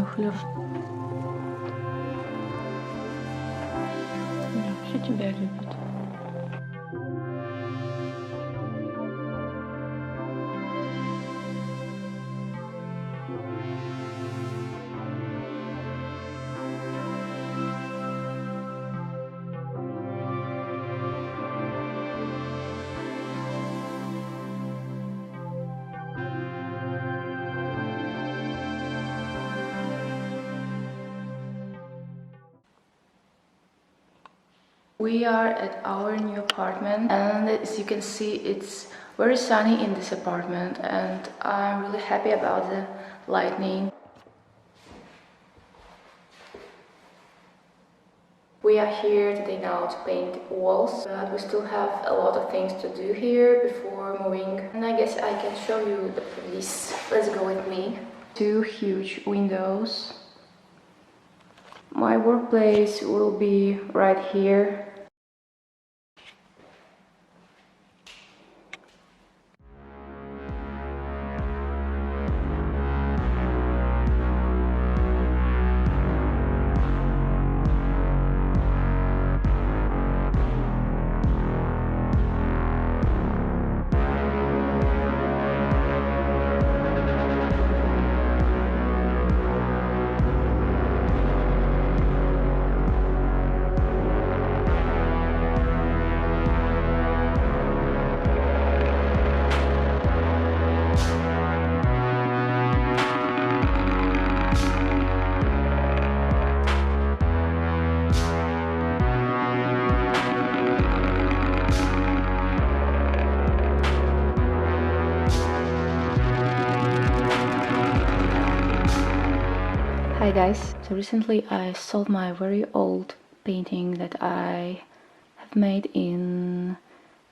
туфлях. Да, все тебя любят. We are at our new apartment, and as you can see, it's very sunny in this apartment, and I'm really happy about the lighting. We are here today now to paint walls, but we still have a lot of things to do here before moving, and I guess I can show you the place. Let's go with me. Two huge windows. My workplace will be right here. Hi guys, so recently I sold my very old painting that I have made in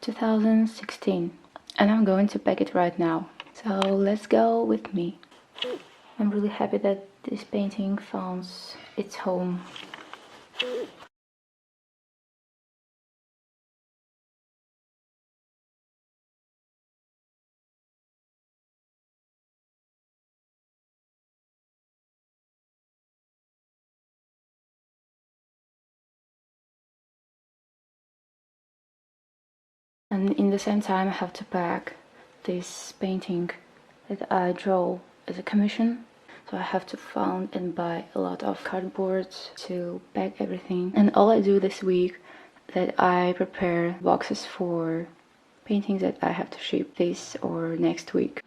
2016, and I'm going to pack it right now. So let's go with me. I'm really happy that this painting found its home. And in the same time I have to pack this painting that I draw as a commission. So I have to find and buy a lot of cardboard to pack everything. And all I do this week that I prepare boxes for paintings that I have to ship this or next week.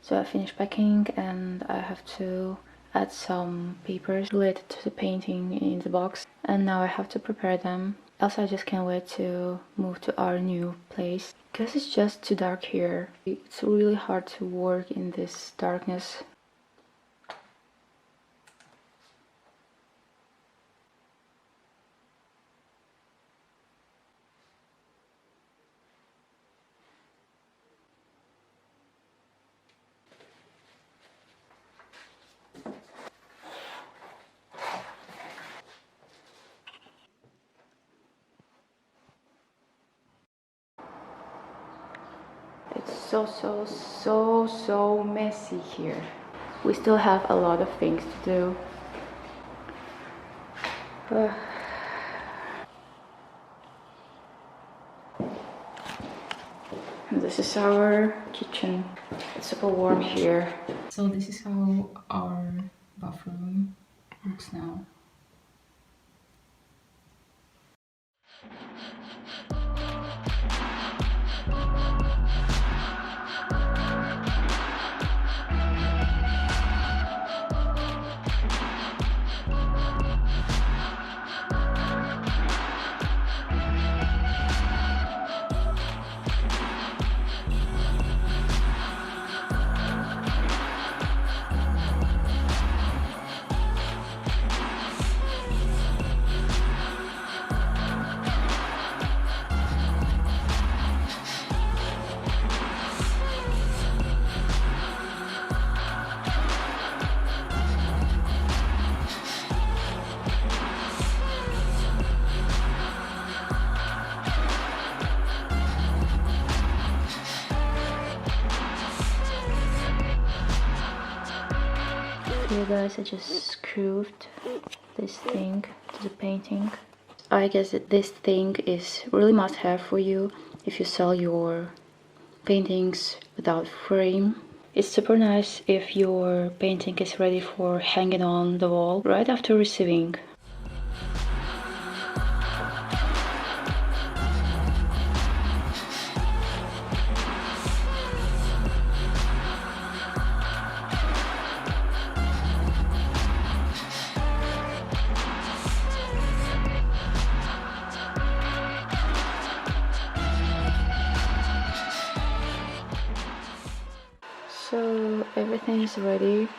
So I finished packing and I have to add some papers related to the painting in the box, and now I have to prepare them. Also, I just can't wait to move to our new place because it's just too dark here. It's really hard to work in this darkness. so messy here. We still have a lot of things to do. And this is our kitchen. It's super warm here. So this is how our bathroom looks now. Here guys, I just screwed this thing to the painting. I guess that this thing is really must have for you if you sell your paintings without frame. It's super nice if your painting is ready for hanging on the wall right after receiving. So everything is ready.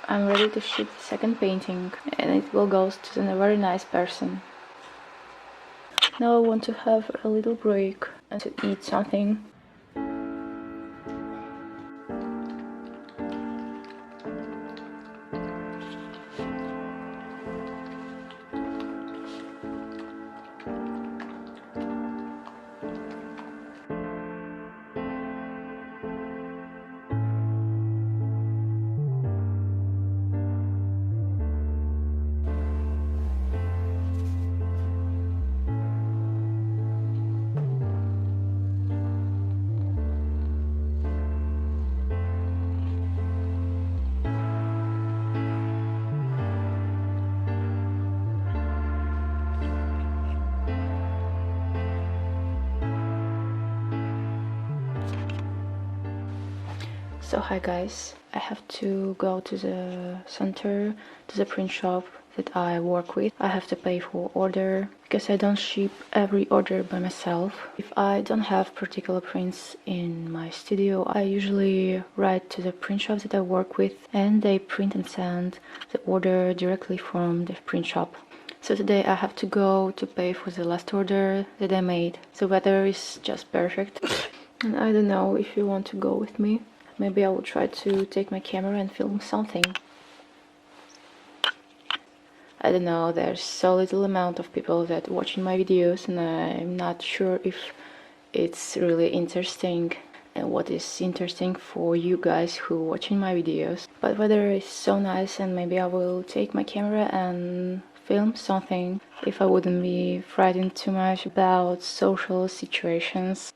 I'm ready to ship the second painting and it will go to a very nice person. Now I want to have a little break and to eat something. So hi guys, I have to go to the center, to the print shop that I work with. I have to pay for order because I don't ship every order by myself. If I don't have particular prints in my studio, I usually write to the print shop that I work with and they print and send the order directly from the print shop. So today I have to go to pay for the last order that I made. The weather is just perfect and I don't know if you want to go with me. Maybe I will try to take my camera and film something. I don't know, there's so little amount of people that watching my videos and I'm not sure if it's really interesting and what is interesting for you guys who watching my videos. But weather is so nice and maybe I will take my camera and film something if I wouldn't be frightened too much about social situations.